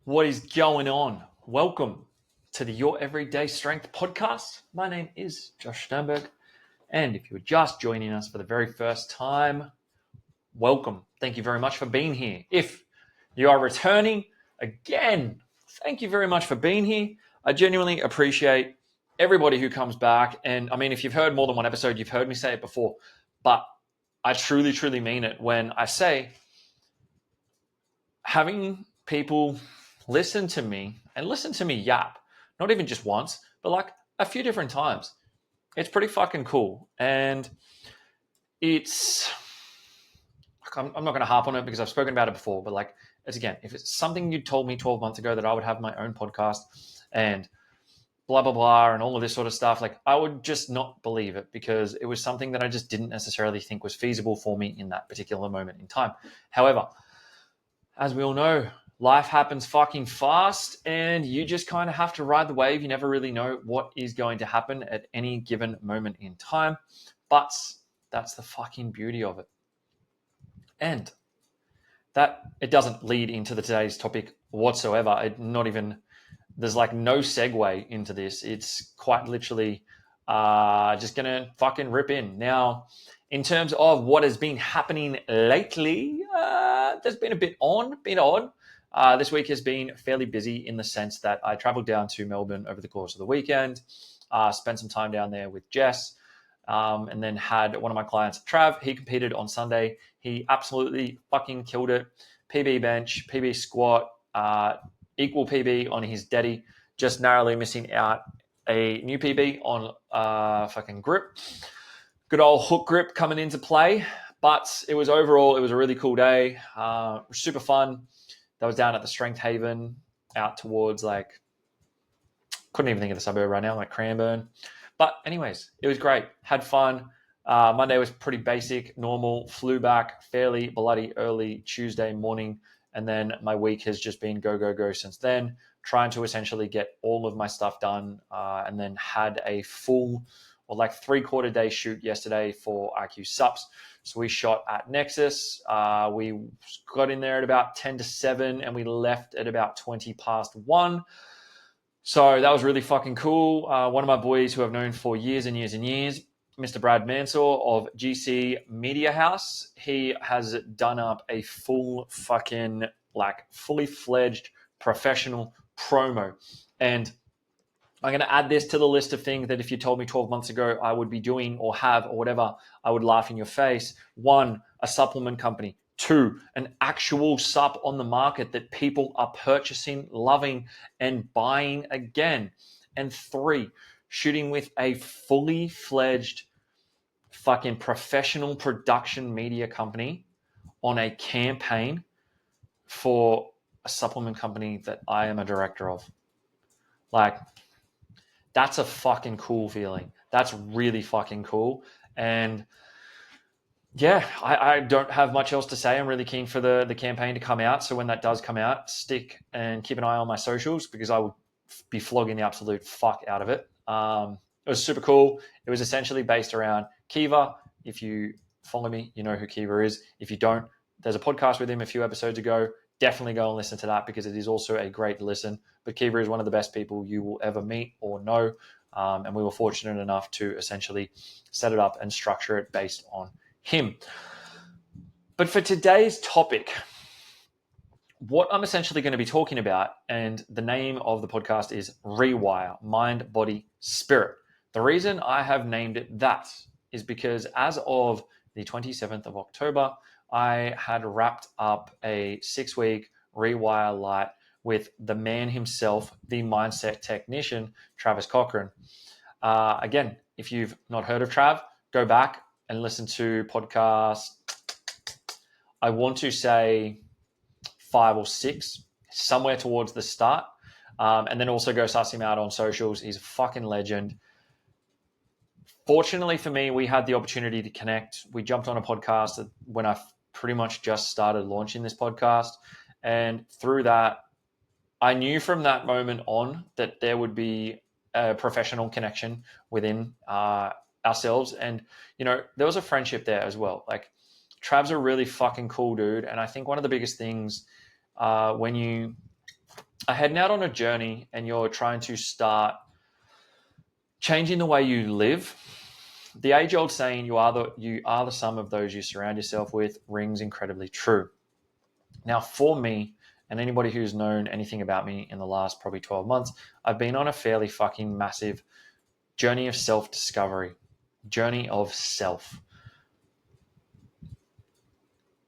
What is going on? Welcome to the Your Everyday Strength podcast. My name is Josh Sternberg, and if you're just joining us for the very first time, welcome. Thank you very much for being here. If you are returning, again, thank you very much for being here. I genuinely appreciate everybody who comes back. And I mean, if you've heard more than one episode, you've heard me say it before, but I truly, truly mean it when I say having people listen to me and listen to me yap, not even just once, but like a few different times. It's pretty fucking cool. And it's, I'm not going to harp on it because I've spoken about it before, but like, it's again, if it's something you told me 12 months ago that I would have my own podcast and blah, blah, blah, and all of this sort of stuff, like I would just not believe it because it was something that I just didn't necessarily think was feasible for me in that particular moment in time. However, as we all know, life happens fucking fast and you just kind of have to ride the wave. You never really know what is going to happen at any given moment in time, but that's the fucking beauty of it. And that it doesn't lead into today's topic whatsoever. There's like no segue into this. It's quite literally just going to fucking rip in. Now, in terms of what has been happening lately, there's been a bit odd. This week has been fairly busy in the sense that I traveled down to Melbourne over the course of the weekend, spent some time down there with Jess, and then had one of my clients, Trav. He competed on Sunday. He absolutely fucking killed it. PB bench, PB squat, equal PB on his deadie, just narrowly missing out a new PB on fucking grip. Good old hook grip coming into play. But it was a really cool day. Super fun. That was down at the Strength Haven out towards couldn't even think of the suburb right now, like Cranbourne. But anyways, it was great. Had fun. Monday was pretty basic, normal. Flew back fairly bloody early Tuesday morning. And then my week has just been go, go, go since then, trying to essentially get all of my stuff done. And then had a full or 3/4 day shoot yesterday for IQ Sups. So we shot at Nexus. We got in there at about 10 to 7 and we left at about 20 past 1. So that was really fucking cool. One of my boys who I've known for years and years and years, Mr. Brad Mansour of GC Media House, he has done up a full fucking fully fledged professional promo. And I'm going to add this to the list of things that if you told me 12 months ago I would be doing or have or whatever, I would laugh in your face. 1, a supplement company. 2, an actual sup on the market that people are purchasing, loving, and buying again. And 3, shooting with a fully fledged fucking professional production media company on a campaign for a supplement company that I am a director of. That's a fucking cool feeling. That's really fucking cool. And yeah, I don't have much else to say. I'm really keen for the campaign to come out. So when that does come out, stick and keep an eye on my socials because I will be flogging the absolute fuck out of it. It was super cool. It was essentially based around Kiva. If you follow me, you know who Kiva is. If you don't, there's a podcast with him a few episodes ago. Definitely go and listen to that because it is also a great listen. But Kiva is one of the best people you will ever meet or know. And we were fortunate enough to essentially set it up and structure it based on him. But for today's topic, what I'm essentially going to be talking about, and the name of the podcast is Rewire, Mind, Body, Spirit. The reason I have named it that is because as of the 27th of October, I had wrapped up a 6-week Rewire Light with the man himself, the mindset technician, Travis Cochran. Again, if you've not heard of Trav, go back and listen to podcast, I want to say 5 or 6, somewhere towards the start. And then also go suss him out on socials. He's a fucking legend. Fortunately for me, we had the opportunity to connect. We jumped on a podcast when I pretty much just started launching this podcast. And through that, I knew from that moment on that there would be a professional connection within ourselves. And, there was a friendship there as well. Trav's a really fucking cool dude. And I think one of the biggest things when you are heading out on a journey and you're trying to start changing the way you live, the age-old saying, you are the sum of those you surround yourself with, rings incredibly true. Now, for me, and anybody who's known anything about me in the last probably 12 months, I've been on a fairly fucking massive journey of self-discovery, journey of self.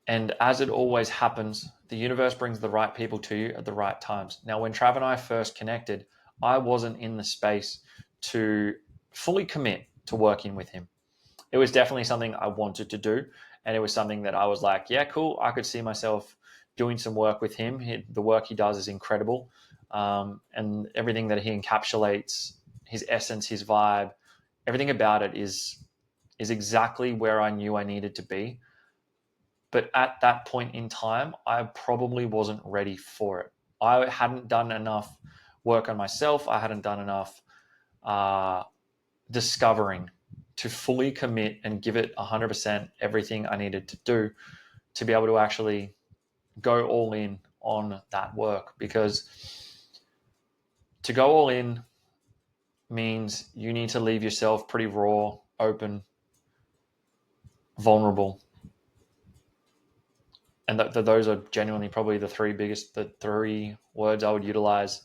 And as it always happens, the universe brings the right people to you at the right times. Now, when Trav and I first connected, I wasn't in the space to fully commit to working with him. It was definitely something I wanted to do. And it was something that I was like, yeah, cool. I could see myself doing some work with him. The work he does is incredible. And everything that he encapsulates, his essence, his vibe, everything about it is exactly where I knew I needed to be. But at that point in time, I probably wasn't ready for it. I hadn't done enough work on myself. I hadn't done enough discovering to fully commit and give it 100% everything I needed to do to be able to actually go all in on that work. Because to go all in means you need to leave yourself pretty raw, open, vulnerable. And those are genuinely probably the three words I would utilize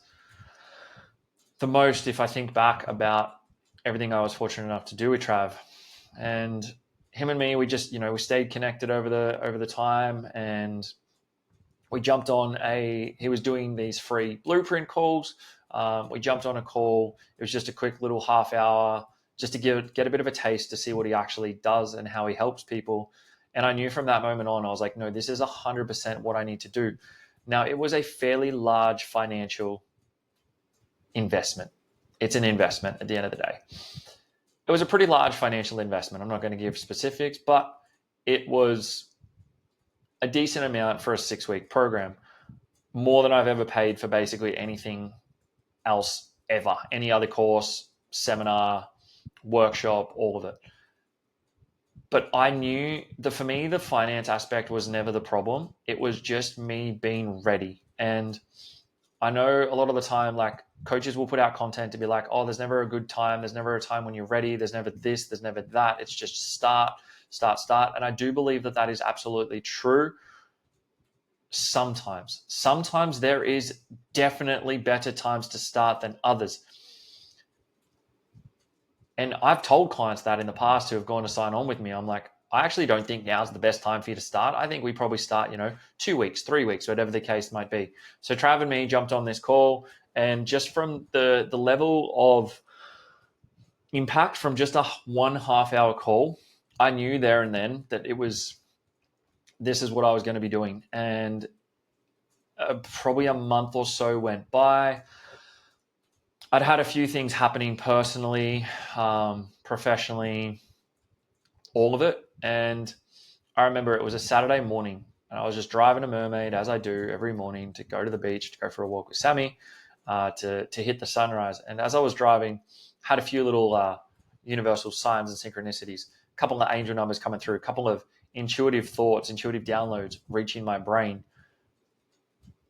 the most if I think back about everything I was fortunate enough to do with Trav. And him and me, we just, we stayed connected over the time, and we jumped on he was doing these free blueprint calls. We jumped on a call. It was just a quick little half hour just to get a bit of a taste to see what he actually does and how he helps people. And I knew from that moment on, I was like, no, this is 100% what I need to do. Now, it was a fairly large financial investment. It's an investment at the end of the day. It was a pretty large financial investment. I'm not going to give specifics, but it was a decent amount for a 6-week program, more than I've ever paid for basically anything else ever, any other course, seminar, workshop, all of it. But I knew that for me, the finance aspect was never the problem. It was just me being ready. And I know a lot of the time, like, coaches will put out content to be like, oh, there's never a good time. There's never a time when you're ready. There's never this, there's never that. It's just start. And I do believe that is absolutely true. Sometimes there is definitely better times to start than others. And I've told clients that in the past who have gone to sign on with me. I'm like, I actually don't think now's the best time for you to start. I think we probably start, 2 weeks, 3 weeks, whatever the case might be. So Trav and me jumped on this call, and just from the level of impact from just a 1.5 hour call, I knew there and then that this is what I was going to be doing. And probably a month or so went by. I'd had a few things happening personally, professionally, all of it. And I remember it was a Saturday morning, and I was just driving a Mermaid, as I do every morning, to go to the beach, to go for a walk with Sammy, to hit the sunrise. And as I was driving, had a few little universal signs and synchronicities, a couple of angel numbers coming through, a couple of intuitive thoughts, intuitive downloads reaching my brain,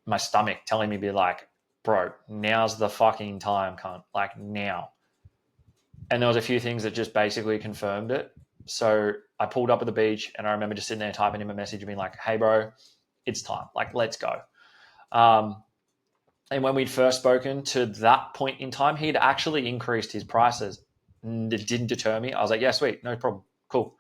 my stomach telling me, be like, bro, now's the fucking time, cunt. Like, now. And there was a few things that just basically confirmed it. So I pulled up at the beach, and I remember just sitting there typing him a message and being like, hey, bro, it's time. Like, let's go. And when we'd first spoken to that point in time, he'd actually increased his prices. It didn't deter me. I was like, yeah, sweet, no problem. Cool,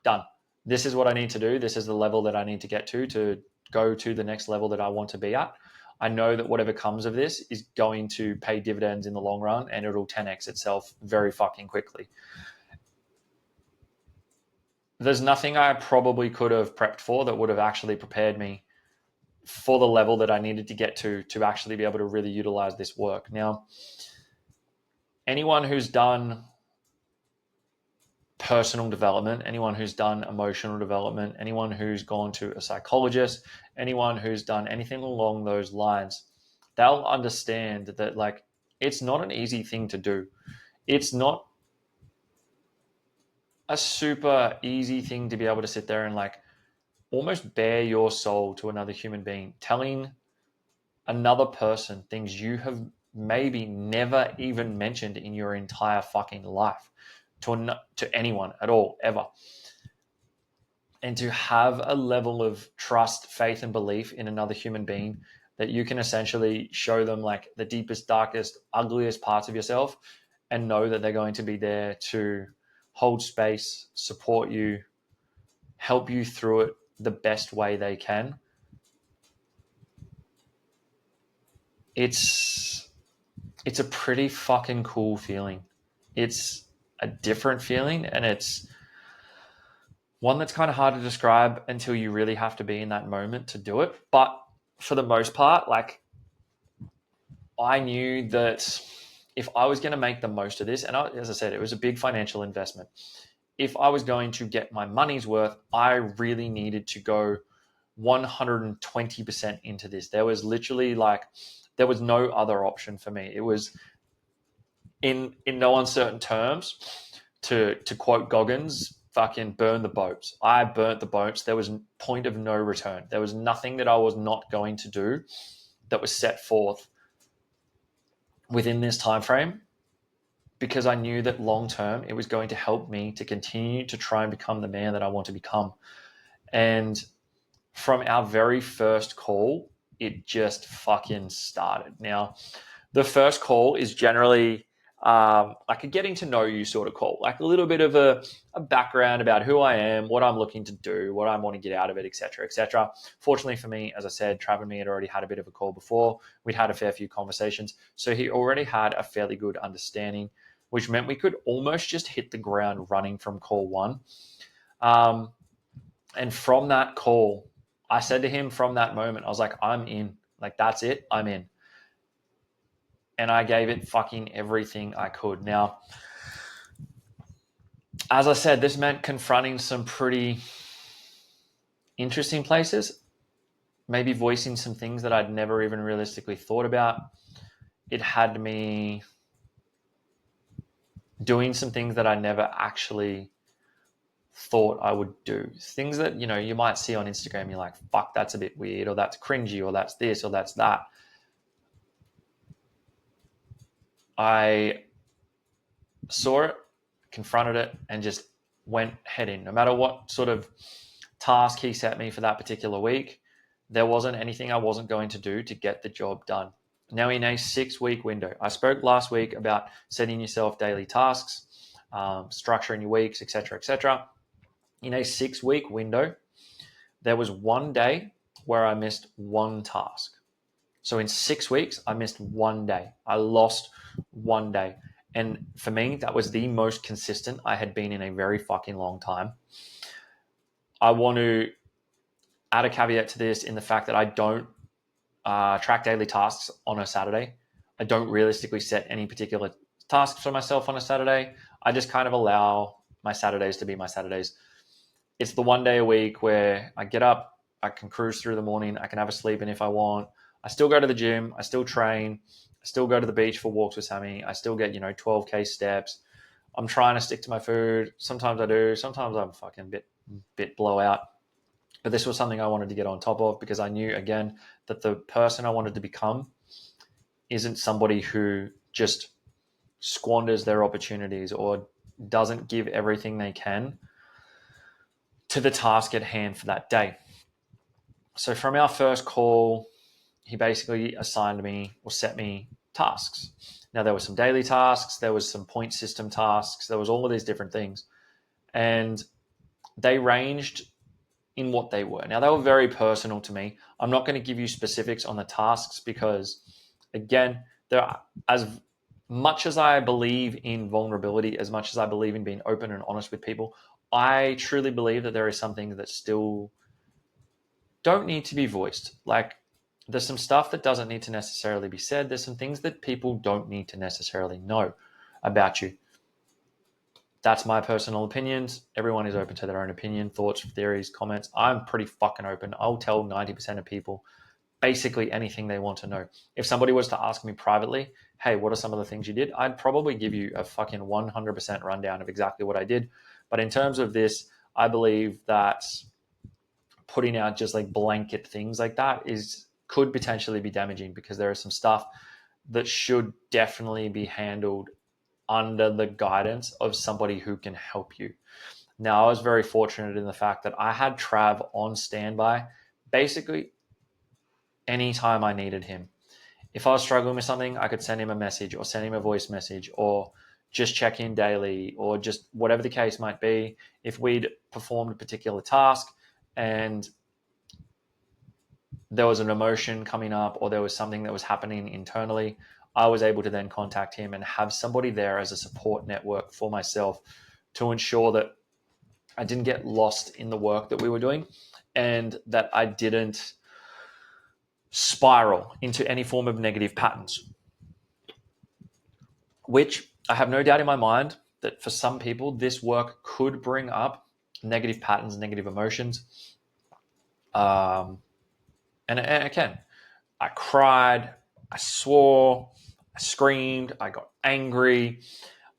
done. This is what I need to do. This is the level that I need to get to go to the next level that I want to be at. I know that whatever comes of this is going to pay dividends in the long run, and it'll 10x itself very fucking quickly. There's nothing I probably could have prepped for that would have actually prepared me for the level that I needed to get to actually be able to really utilize this work. Now, anyone who's done personal development, anyone who's done emotional development, anyone who's gone to a psychologist, anyone who's done anything along those lines, they'll understand that, like, it's not an easy thing to do. It's not a super easy thing to be able to sit there and, like, almost bare your soul to another human being, telling another person things you have maybe never even mentioned in your entire fucking life to anyone at all, ever. And to have a level of trust, faith, and belief in another human being that you can essentially show them like the deepest, darkest, ugliest parts of yourself and know that they're going to be there to hold space, support you, help you through it the best way they can. It's a pretty fucking cool feeling. It's a different feeling, and it's one that's kind of hard to describe until you really have to be in that moment to do it. But for the most part, like, I knew that if I was going to make the most of this, and as I said, it was a big financial investment. If I was going to get my money's worth, I really needed to go 120% into this. There was literally there was no other option for me. It was in no uncertain terms, to quote Goggins, fucking burn the boats. I burnt the boats. There was point of no return. There was nothing that I was not going to do that was set forth within this time frame, because I knew that long term it was going to help me to continue to try and become the man that I want to become. And from our very first call, it just fucking started. Now, the first call is generally like a getting to know you sort of call, like a little bit of a background about who I am, what I'm looking to do, what I want to get out of it, etc., etc. Fortunately for me, as I said, Trav and me had already had a bit of a call before. We'd had a fair few conversations, so he already had a fairly good understanding, which meant we could almost just hit the ground running from call one. And from that call, I said to him from that moment, I was like, I'm in. Like, that's it. I'm in. And I gave it fucking everything I could. Now, as I said, this meant confronting some pretty interesting places, maybe voicing some things that I'd never even realistically thought about. It had me doing some things that I never actually thought I would do. Things that, you might see on Instagram, you're like, fuck, that's a bit weird, or that's cringy, or that's this, or that's that. I saw it, confronted it, and just went head in. No matter what sort of task he set me for that particular week, there wasn't anything I wasn't going to do to get the job done. Now, in a 6-week window, I spoke last week about setting yourself daily tasks, structuring your weeks, etc., etc. In a 6-week window, there was one day where I missed one task. So in 6 weeks, I missed one day. I lost one day. And for me, that was the most consistent I had been in a very fucking long time. I want to add a caveat to this in the fact that I don't track daily tasks on a Saturday. I don't realistically set any particular tasks for myself on a Saturday. I just kind of allow my Saturdays to be my Saturdays. It's the one day a week where I get up, I can cruise through the morning, I can have a sleep in if I want. I still go to the gym, I still train, I still go to the beach for walks with Sammy, I still get, 12K steps. I'm trying to stick to my food. Sometimes I do, sometimes I'm fucking bit blowout. But this was something I wanted to get on top of, because I knew, again, that the person I wanted to become isn't somebody who just squanders their opportunities or doesn't give everything they can to the task at hand for that day. So from our first call, he basically assigned me or set me tasks. Now, there were some daily tasks, there was some point system tasks, there was all of these different things. And they ranged in what they were. Now, they were very personal to me. I'm not going to give you specifics on the tasks because, again, as much as I believe in vulnerability, as much as I believe in being open and honest with people, I truly believe that there is some things that still don't need to be voiced. Like, there's some stuff that doesn't need to necessarily be said. There's some things that people don't need to necessarily know about you. That's my personal opinions. Everyone is open to their own opinion, thoughts, theories, comments. I'm pretty fucking open. I'll tell 90% of people basically anything they want to know. If somebody was to ask me privately, hey, what are some of the things you did? I'd probably give you a fucking 100% rundown of exactly what I did. But in terms of this, I believe that putting out just like blanket things like that is could potentially be damaging, because there is some stuff that should definitely be handled under the guidance of somebody who can help you. Now, I was very fortunate in the fact that I had Trav on standby basically anytime I needed him. If I was struggling with something, I could send him a message or send him a voice message or just check in daily, or just whatever the case might be. If we'd performed a particular task and there was an emotion coming up or there was something that was happening internally, I was able to then contact him and have somebody there as a support network for myself to ensure that I didn't get lost in the work that we were doing and that I didn't spiral into any form of negative patterns, which I have no doubt in my mind that for some people, this work could bring up negative patterns, negative emotions. And again, I cried, I swore, I screamed, I got angry,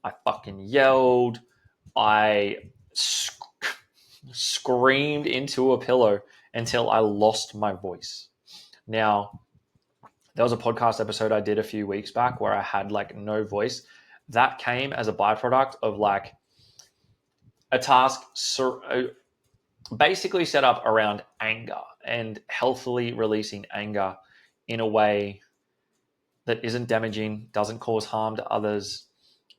I fucking yelled, I screamed into a pillow until I lost my voice. Now, there was a podcast episode I did a few weeks back where I had like no voice. That came as a byproduct of like a task basically set up around anger and healthily releasing anger in a way that isn't damaging, doesn't cause harm to others,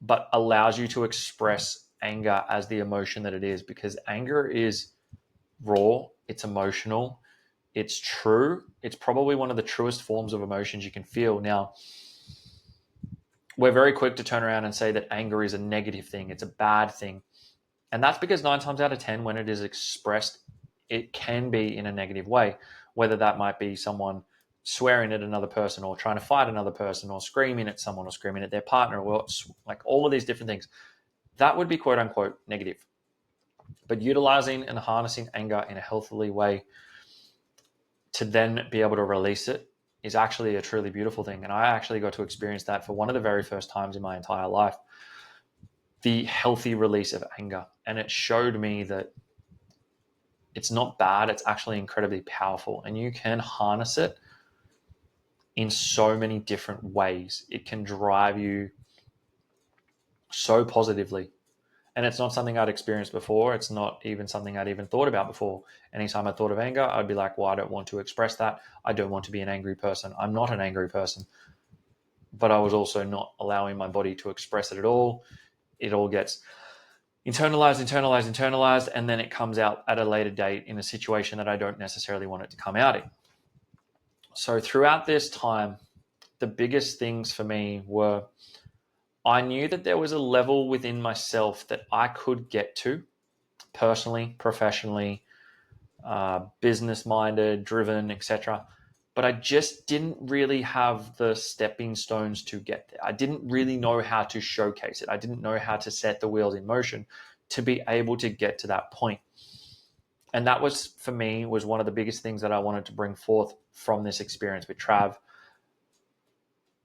but allows you to express anger as the emotion that it is, because anger is raw, it's emotional, it's true. It's probably one of the truest forms of emotions you can feel. Now, we're very quick to turn around and say that anger is a negative thing, it's a bad thing. And that's because 9 times out of 10, when it is expressed, it can be in a negative way, whether that might be someone swearing at another person or trying to fight another person or screaming at someone or screaming at their partner, or like all of these different things. That would be quote unquote negative. But utilizing and harnessing anger in a healthily way to then be able to release it is actually a truly beautiful thing. And I actually got to experience that for one of the very first times in my entire life, the healthy release of anger. And it showed me that it's not bad, it's actually incredibly powerful. And you can harness it in so many different ways. It can drive you so positively. And it's not something I'd experienced before. It's not even something I'd even thought about before. Anytime I thought of anger, I'd be like, well, I don't want to express that. I don't want to be an angry person. I'm not an angry person. But I was also not allowing my body to express it at all. It all gets internalized, and then it comes out at a later date in a situation that I don't necessarily want it to come out in. So throughout this time, the biggest things for me were, I knew that there was a level within myself that I could get to personally, professionally, business-minded, driven, etc. But I just didn't really have the stepping stones to get there. I didn't really know how to showcase it. I didn't know how to set the wheels in motion to be able to get to that point. And that was, for me, was one of the biggest things that I wanted to bring forth from this experience with Trav.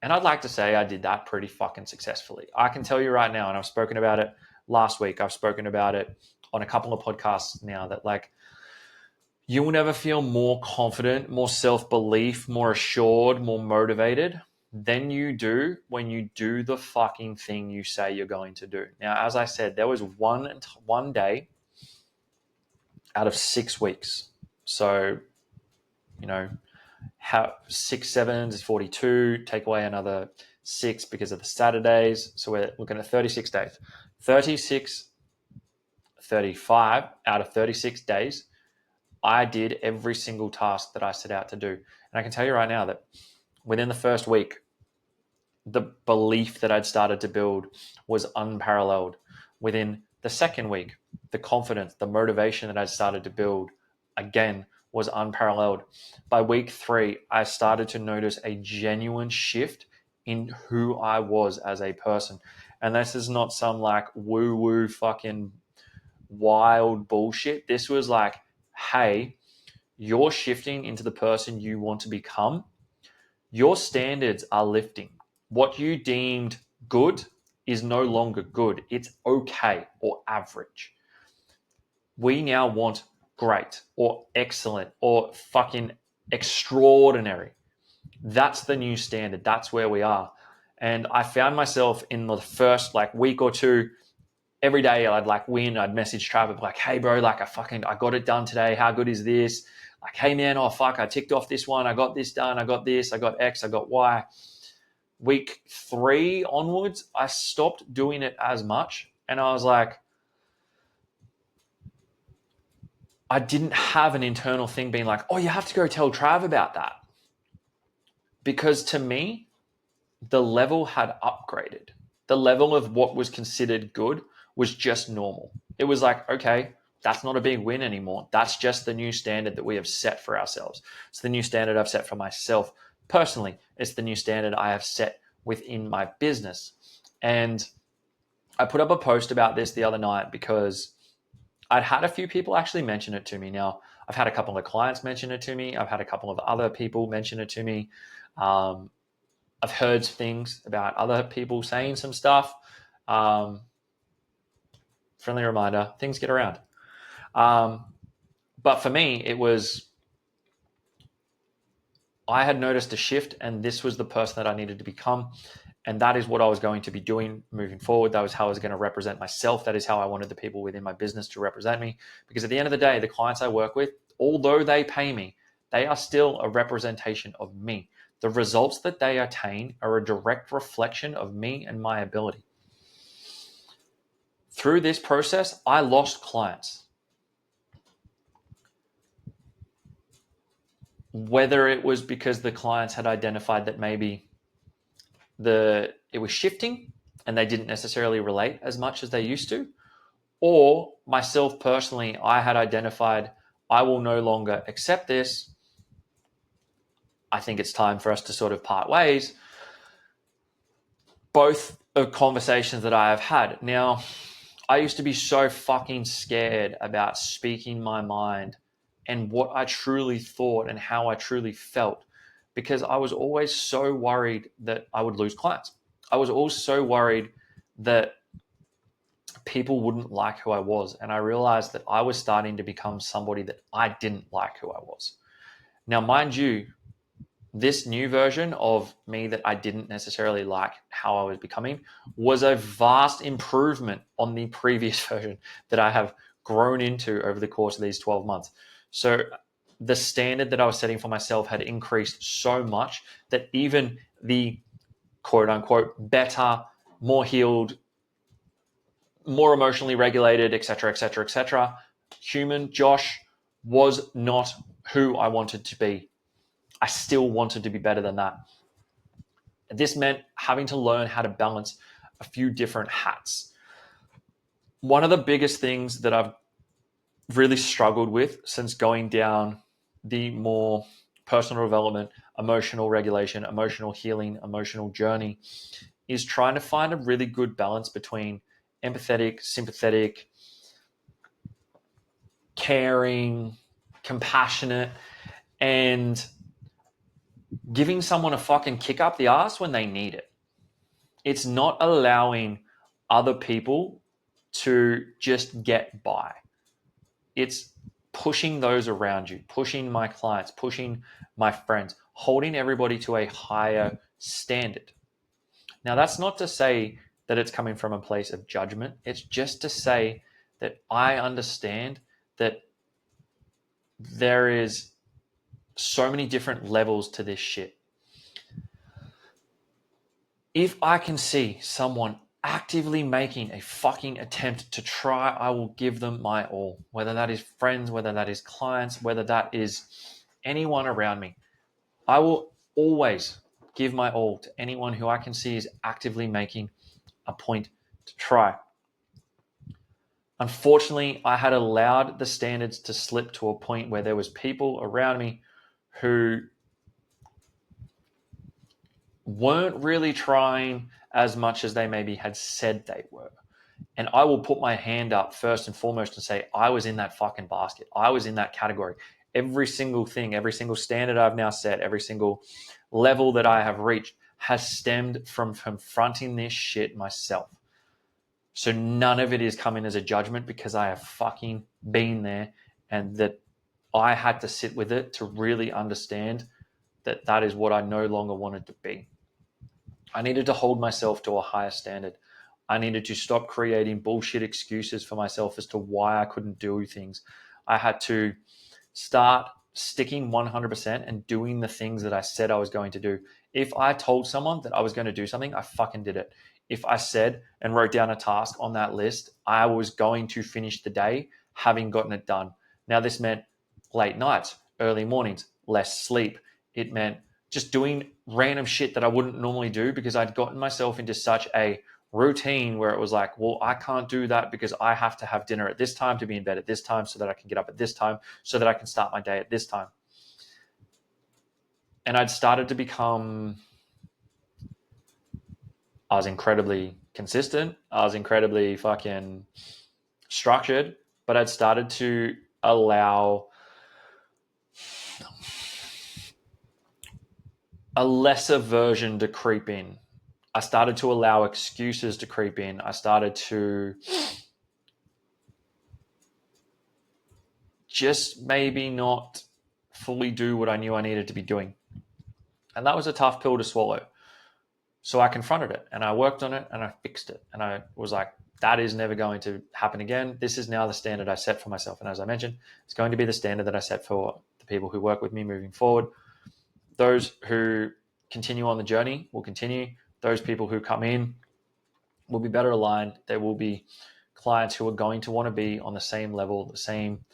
And I'd like to say I did that pretty fucking successfully. I can tell you right now, and I've spoken about it last week, I've spoken about it on a couple of podcasts now, that like, you will never feel more confident, more self-belief, more assured, more motivated than you do when you do the fucking thing you say you're going to do. Now, as I said, there was one day out of 6 weeks. So, you know, how 6 sevens is 42, take away another 6 because of the Saturdays. So we're looking at 36 days. 35 out of 36 days, I did every single task that I set out to do. And I can tell you right now that within the first week, the belief that I'd started to build was unparalleled. Within the second week, the confidence, the motivation that I'd started to build, again, was unparalleled. By week 3, I started to notice a genuine shift in who I was as a person. And this is not some like woo-woo fucking wild bullshit. This was like, hey, you're shifting into the person you want to become. Your standards are lifting. What you deemed good is no longer good. It's okay or average. We now want great or excellent or fucking extraordinary. That's the new standard. That's where we are. And I found myself in the first week or two, every day I'd win. I'd message Travis hey bro, I got it done today. How good is this? Hey man, oh fuck, I ticked off this one. I got this done. I got this. I got X. I got Y. Week 3 onwards, I stopped doing it as much. And I was I didn't have an internal thing being oh, you have to go tell Trav about that. Because to me, the level had upgraded. The level of what was considered good was just normal. It was okay, that's not a big win anymore. That's just the new standard that we have set for ourselves. It's the new standard I've set for myself personally. It's the new standard I have set within my business. And I put up a post about this the other night because I'd had a few people actually mention it to me. Now, I've had a couple of clients mention it to me. I've had a couple of other people mention it to me. I've heard things about other people saying some stuff. Friendly reminder, things get around. But for me, it was, I had noticed a shift, and this was the person that I needed to become. And that is what I was going to be doing moving forward. That was how I was going to represent myself. That is how I wanted the people within my business to represent me. Because at the end of the day, the clients I work with, although they pay me, they are still a representation of me. The results that they attain are a direct reflection of me and my ability. Through this process, I lost clients. Whether it was because the clients had identified that maybe it was shifting and they didn't necessarily relate as much as they used to, or myself personally, I had identified I will no longer accept this. I think it's time for us to sort of part ways. Both are conversations that I have had. Now, I used to be so fucking scared about speaking my mind and what I truly thought and how I truly felt, because I was always so worried that I would lose clients. I was always so worried that people wouldn't like who I was. And I realized that I was starting to become somebody that I didn't like who I was. Now, mind you, this new version of me that I didn't necessarily like how I was becoming was a vast improvement on the previous version that I have grown into over the course of these 12 months. So the standard that I was setting for myself had increased so much that even the quote unquote better, more healed, more emotionally regulated, etc., human Josh was not who I wanted to be. I still wanted to be better than that. This meant having to learn how to balance a few different hats. One of the biggest things that I've really struggled with since going down the more personal development, emotional regulation, emotional healing, emotional journey is trying to find a really good balance between empathetic, sympathetic, caring, compassionate, and giving someone a fucking kick up the ass when they need it. It's not allowing other people to just get by. It's pushing those around you, pushing my clients, pushing my friends, holding everybody to a higher standard. Now, that's not to say that it's coming from a place of judgment. It's just to say that I understand that there is so many different levels to this shit. If I can see someone actively making a fucking attempt to try, I will give them my all. Whether that is friends, whether that is clients, whether that is anyone around me. I will always give my all to anyone who I can see is actively making a point to try. Unfortunately, I had allowed the standards to slip to a point where there was people around me who weren't really trying as much as they maybe had said they were. And I will put my hand up first and foremost and say, I was in that fucking basket. I was in that category. Every single thing, every single standard I've now set, every single level that I have reached has stemmed from confronting this shit myself. So none of it is coming as a judgment, because I have fucking been there, and that I had to sit with it to really understand that that is what I no longer wanted to be. I needed to hold myself to a higher standard. I needed to stop creating bullshit excuses for myself as to why I couldn't do things. I had to start sticking 100% and doing the things that I said I was going to do. If I told someone that I was going to do something, I fucking did it. If I said and wrote down a task on that list, I was going to finish the day having gotten it done. Now, this meant late nights, early mornings, less sleep. It meant just doing random shit that I wouldn't normally do because I'd gotten myself into such a routine where it was like, well, I can't do that because I have to have dinner at this time to be in bed at this time so that I can get up at this time so that I can start my day at this time. And I'd started to become, I was incredibly consistent. I was incredibly fucking structured, but I'd started to allow a lesser version to creep in. I started to allow excuses to creep in. I started to just maybe not fully do what I knew I needed to be doing. And that was a tough pill to swallow. So I confronted it and I worked on it and I fixed it. And I was like, that is never going to happen again. This is now the standard I set for myself. And as I mentioned, it's going to be the standard that I set for the people who work with me moving forward. Those who continue on the journey will continue. Those people who come in will be better aligned. There will be clients who are going to want to be on the same level, the same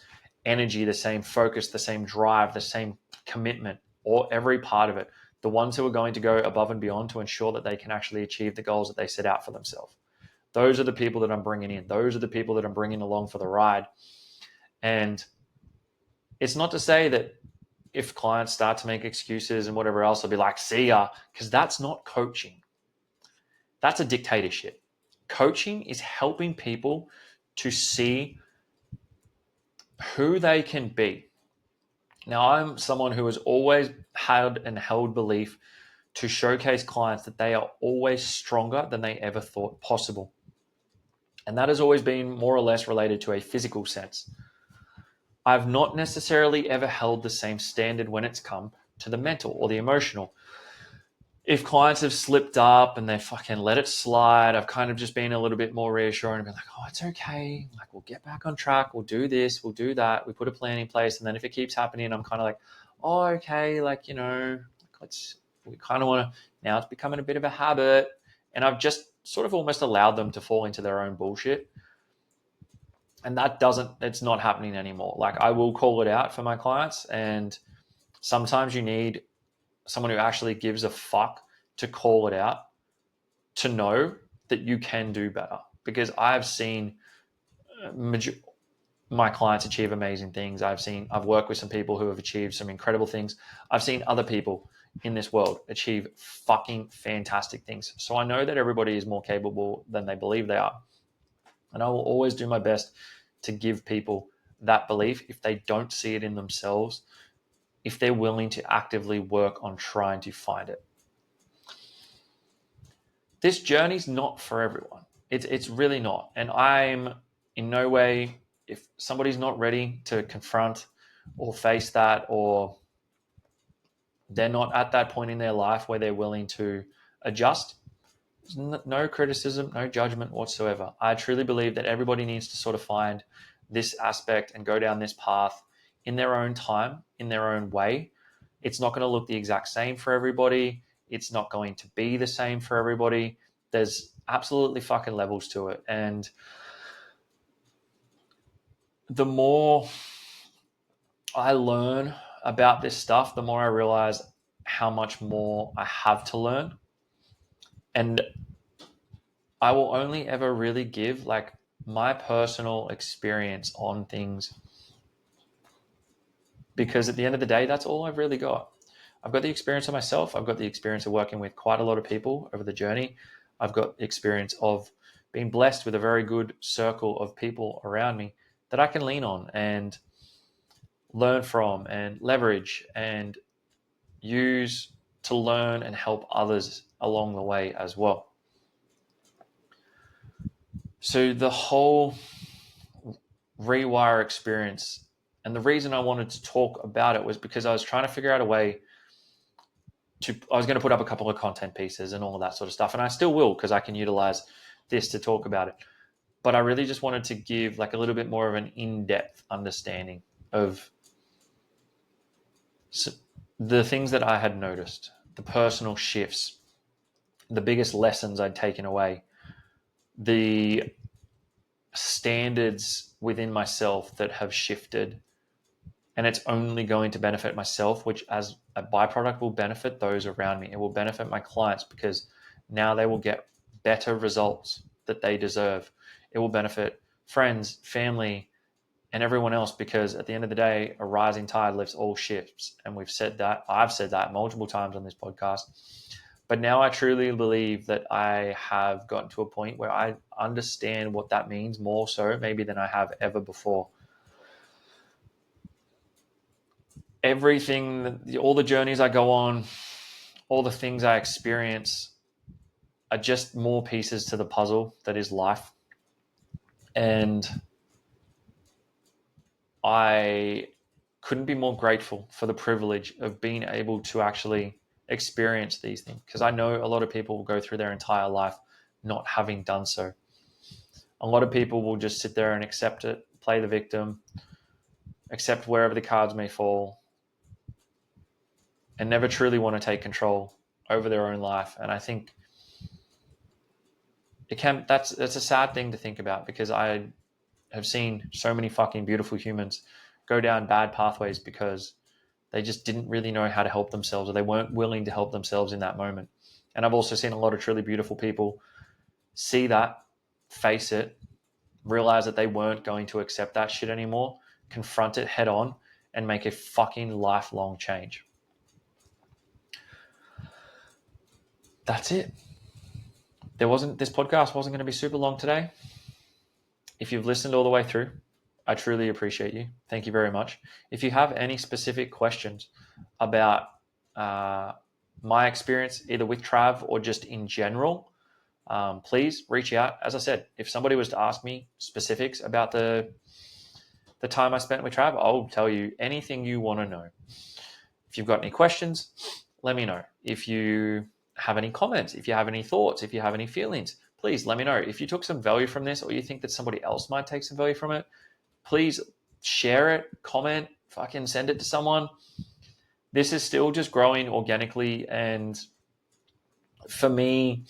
energy, the same focus, the same drive, the same commitment, or every part of it. The ones who are going to go above and beyond to ensure that they can actually achieve the goals that they set out for themselves. Those are the people that I'm bringing in. Those are the people that I'm bringing along for the ride. And it's not to say that if clients start to make excuses and whatever else, I'll be like, see ya, because that's not coaching. That's a dictatorship. Coaching is helping people to see who they can be. Now, I'm someone who has always had and held belief to showcase clients that they are always stronger than they ever thought possible. And that has always been more or less related to a physical sense. I've not necessarily ever held the same standard when it's come to the mental or the emotional. If clients have slipped up and they fucking let it slide, I've kind of just been a little bit more reassuring and been like, oh, it's okay. Like, we'll get back on track. We'll do this. We'll do that. We put a plan in place. And then if it keeps happening, I'm kind of like, oh, okay. Like, you know, we kind of want to, now it's becoming a bit of a habit. And I've just sort of almost allowed them to fall into their own bullshit. And it's not happening anymore. Like, I will call it out for my clients. And sometimes you need someone who actually gives a fuck to call it out, to know that you can do better. Because I've seen my clients achieve amazing things. I've worked with some people who have achieved some incredible things. I've seen other people in this world achieve fucking fantastic things. So I know that everybody is more capable than they believe they are. And I will always do my best to give people that belief if they don't see it in themselves, if they're willing to actively work on trying to find it. This journey's not for everyone. It's really not. And I'm in no way, if somebody's not ready to confront or face that, or they're not at that point in their life where they're willing to adjust, no criticism, no judgment whatsoever. I truly believe that everybody needs to sort of find this aspect and go down this path in their own time, in their own way. It's not going to look the exact same for everybody. It's not going to be the same for everybody. There's absolutely fucking levels to it. And the more I learn about this stuff, the more I realize how much more I have to learn. And I will only ever really give like my personal experience on things, because at the end of the day, that's all I've really got. I've got the experience of myself. I've got the experience of working with quite a lot of people over the journey. I've got the experience of being blessed with a very good circle of people around me that I can lean on and learn from and leverage and use to learn and help others along the way as well. So the whole Rewire experience, and the reason I wanted to talk about it was because I was trying to figure out a way I was going to put up a couple of content pieces and all of that sort of stuff. And I still will, because I can utilize this to talk about it. But I really just wanted to give like a little bit more of an in-depth understanding of the things that I had noticed, the personal shifts, the biggest lessons I'd taken away, the standards within myself that have shifted. And it's only going to benefit myself, which as a byproduct will benefit those around me. It will benefit my clients, because now they will get better results that they deserve. It will benefit friends, family, and everyone else, because at the end of the day, a rising tide lifts all ships. And we've said that. I've said that multiple times on this podcast. But now I truly believe that I have gotten to a point where I understand what that means more so maybe than I have ever before. Everything, all the journeys I go on, all the things I experience are just more pieces to the puzzle that is life. And I couldn't be more grateful for the privilege of being able to actually experience these things, because I know a lot of people will go through their entire life not having done so. A lot of people will just sit there and accept it, play the victim, accept wherever the cards may fall, and never truly want to take control over their own life. And I think that's a sad thing to think about, because I have seen so many fucking beautiful humans go down bad pathways because they just didn't really know how to help themselves, or they weren't willing to help themselves in that moment. And I've also seen a lot of truly beautiful people see that, face it, realize that they weren't going to accept that shit anymore, confront it head on, and make a fucking lifelong change. That's it. This podcast wasn't going to be super long today. If you've listened all the way through, I truly appreciate you. Thank you very much. If you have any specific questions about my experience, either with Trav or just in general, please reach out. As I said, if somebody was to ask me specifics about the time I spent with Trav, I'll tell you anything you want to know. If you've got any questions, let me know. If you have any comments, if you have any thoughts, if you have any feelings, please let me know. If you took some value from this, or you think that somebody else might take some value from it, please share it, comment, fucking send it to someone. This is still just growing organically. And for me,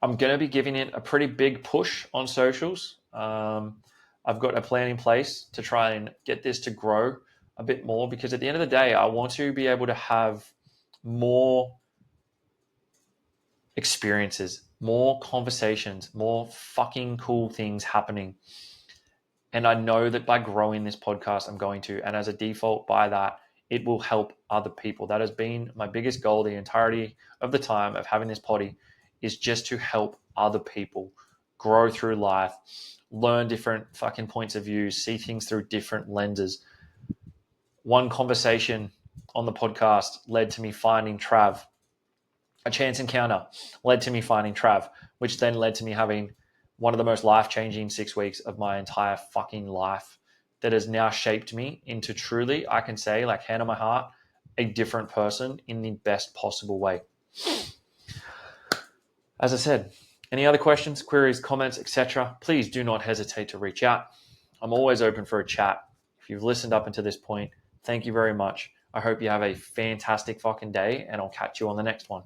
I'm going to be giving it a pretty big push on socials. I've got a plan in place to try and get this to grow a bit more, because at the end of the day, I want to be able to have more experiences, more conversations, more fucking cool things happening. And I know that by growing this podcast, I'm going to, and as a default by that, it will help other people. That has been my biggest goal the entirety of the time of having this potty, is just to help other people grow through life, learn different fucking points of view, see things through different lenses. One conversation on the podcast led to me finding Trav. A chance encounter led to me finding Trav, which then led to me having one of the most life-changing 6 weeks of my entire fucking life, that has now shaped me into truly, I can say, like hand on my heart, a different person in the best possible way. As I said, any other questions, queries, comments, etc., please do not hesitate to reach out. I'm always open for a chat. If you've listened up until this point, thank you very much. I hope you have a fantastic fucking day, and I'll catch you on the next one.